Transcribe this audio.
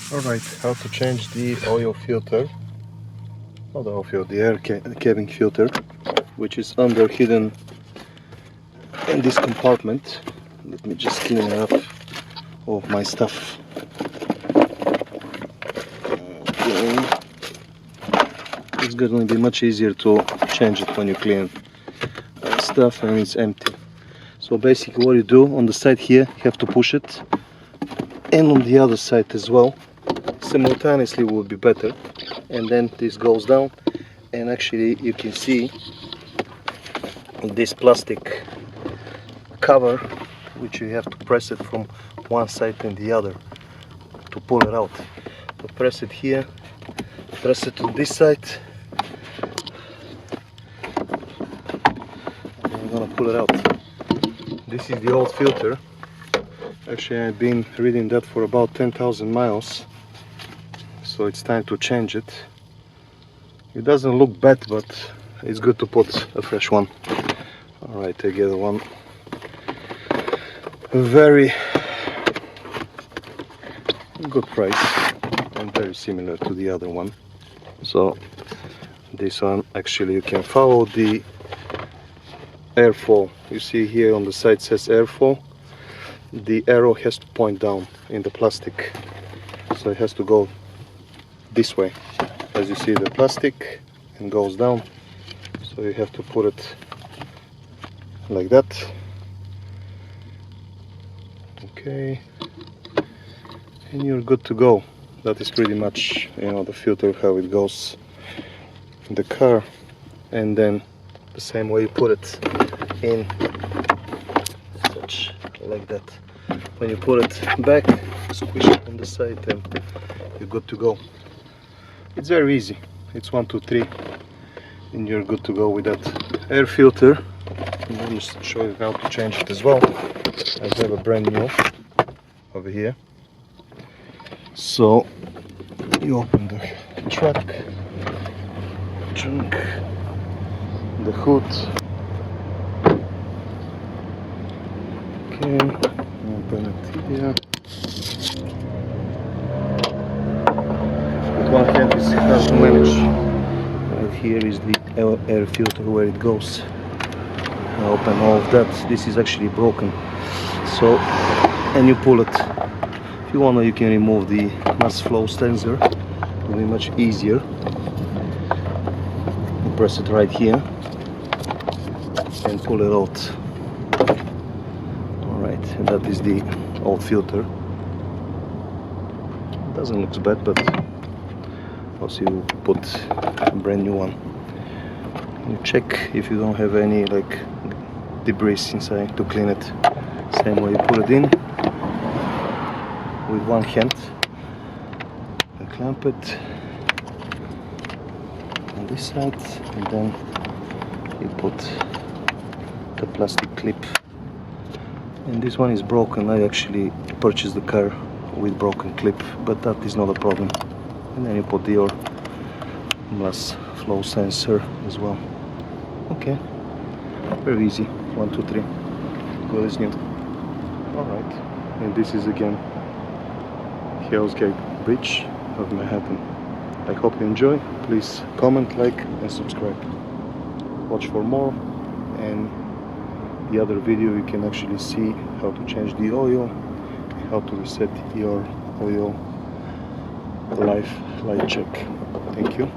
Alright, how to change the oil filter, not the oil filter, the air cabin filter, which is hidden in this compartment. Let me just clean up all of my stuff. Okay. It's going to be much easier to change it when you clean stuff and it's empty. So basically what you do on the side here, you have to push it, and on the other side as well, simultaneously would be better. And then this goes down, and actually you can see this plastic cover, which you have to press it from one side and the other to pull it out. So press it here, press it to this side, and you're gonna pull it out. This is the old filter. Actually, I've been reading that for about 10,000 miles, so it's time to change it. It doesn't look bad, but it's good to put a fresh one. Alright, I get one very good price and very similar to the other one. So this one, actually you can follow the airflow. You see here on the side says airflow. The arrow has to point down in the plastic, so it has to go this way. As you see, the plastic and goes down, so you have to put it like that. Okay, and you're good to go. That is pretty much, you know, the filter, how it goes in the car. And then the same way you put it in, such like that. When you put it back, squish it on the side, and you're good to go. It's very easy. It's 1, 2, 3, and you're good to go with that air filter. And let me show you how to change it as well. I have a brand new over here. So you open the trunk, the hood. Okay. Open it here. With one hand is hard to manage. Right here is the air filter where it goes. I open all of that. This is actually broken. So, and you pull it. If you want, you can remove the mass flow sensor. It will be much easier. You press it right here and pull it out. And that is the old filter. It doesn't look bad, but also you put a brand new one. You check if you don't have any like debris inside to clean it. Same way you put it in with one hand and clamp it on this side, and then you put the plastic clip. And this one is broken. I actually purchased the car with broken clip, but that is not a problem. And then you put your mass flow sensor as well. Okay, very easy. 1, 2, 3. Good as new. Alright, and this is again Hell's Gate Bridge of Manhattan. I hope you enjoy. Please comment, like and subscribe. Watch for more, and the other video you can actually see how to change the oil, how to reset your oil light check. Thank you.